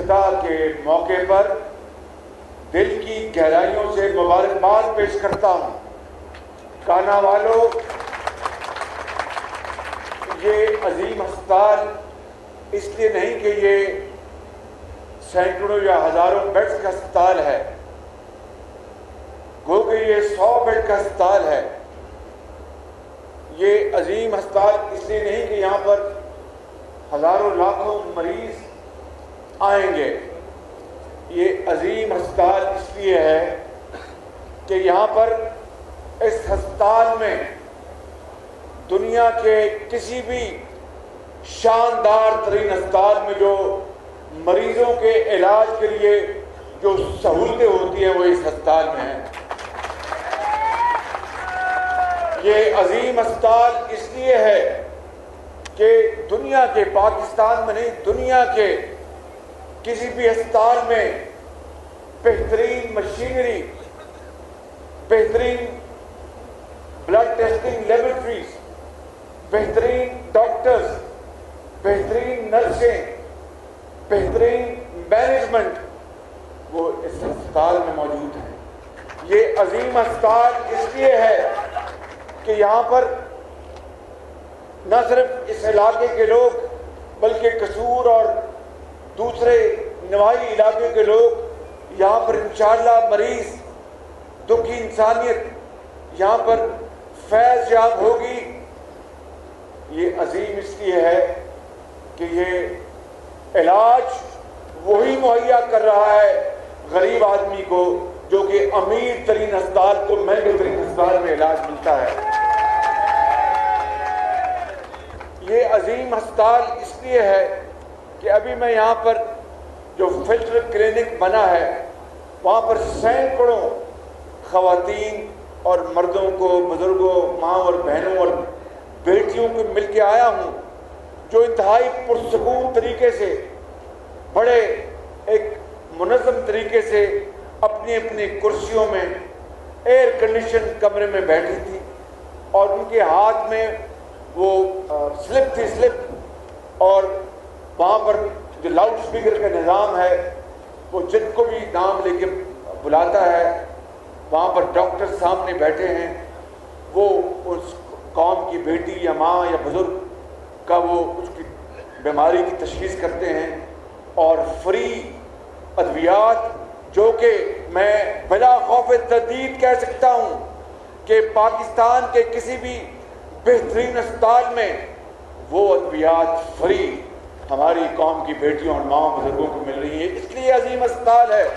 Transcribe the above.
افتتاح کے موقع پر دل کی گہرائیوں سے مبارکباد پیش کرتا ہوں۔ کانا والو، یہ عظیم ہسپتال اس لیے نہیں کہ یہ سینکڑوں یا ہزاروں بیڈز کا ہسپتال ہے، گو کہ یہ 100 بیڈ کا ہسپتال ہے۔ یہ عظیم ہسپتال اس لیے نہیں کہ یہاں پر ہزاروں لاکھوں مریض آئیں گے، یہ عظیم ہسپتال اس لیے ہے کہ یہاں پر اس ہسپتال میں دنیا کے کسی بھی شاندار ترین ہسپتال میں جو مریضوں کے علاج کے لیے جو سہولتیں ہوتی ہیں وہ اس ہسپتال میں ہیں۔ یہ عظیم ہسپتال اس لیے ہے کہ دنیا کے، پاکستان میں نہیں، دنیا کے کسی بھی ہسپتال میں بہترین مشینری، بہترین بلڈ ٹیسٹنگ لیبارٹریز، بہترین ڈاکٹرز، بہترین نرسیں، بہترین مینجمنٹ وہ اس ہسپتال میں موجود ہے۔ یہ عظیم ہسپتال اس لیے ہے کہ یہاں پر نہ صرف اس علاقے کے لوگ بلکہ قصور اور دوسرے نواحی علاقے کے لوگ یہاں پر انشاءاللہ مریض، دکھی انسانیت یہاں پر فیض یاب ہوگی۔ یہ عظیم اس لیے ہے کہ یہ علاج وہی مہیا کر رہا ہے غریب آدمی کو جو کہ امیر ترین ہسپتال کو مہنگے ترین ہسپتال میں علاج ملتا ہے۔ یہ عظیم ہسپتال اس لیے ہے کہ ابھی میں یہاں پر جو فلٹر کلینک بنا ہے وہاں پر سینکڑوں خواتین اور مردوں کو، بزرگوں، ماں اور بہنوں اور بیٹیوں کو مل کے آیا ہوں جو انتہائی پرسکون طریقے سے، بڑے ایک منظم طریقے سے اپنی اپنی کرسیوں میں ایئر کنڈیشن کمرے میں بیٹھی تھی اور ان کے ہاتھ میں وہ سلپ تھی، سلپ، اور وہاں پر جو لاؤڈ سپیکر کا نظام ہے وہ جن کو بھی نام لے کے بلاتا ہے، وہاں پر ڈاکٹر سامنے بیٹھے ہیں، وہ اس قوم کی بیٹی یا ماں یا بزرگ کا وہ اس کی بیماری کی تشخیص کرتے ہیں اور فری ادویات، جو کہ میں بلا خوف تردید کہہ سکتا ہوں کہ پاکستان کے کسی بھی بہترین ہسپتال میں وہ ادویات فری ہماری قوم کی بیٹیوں اور ماں بزرگوں کو مل رہی ہیں۔ اس لیے عظیم ہسپتال ہے۔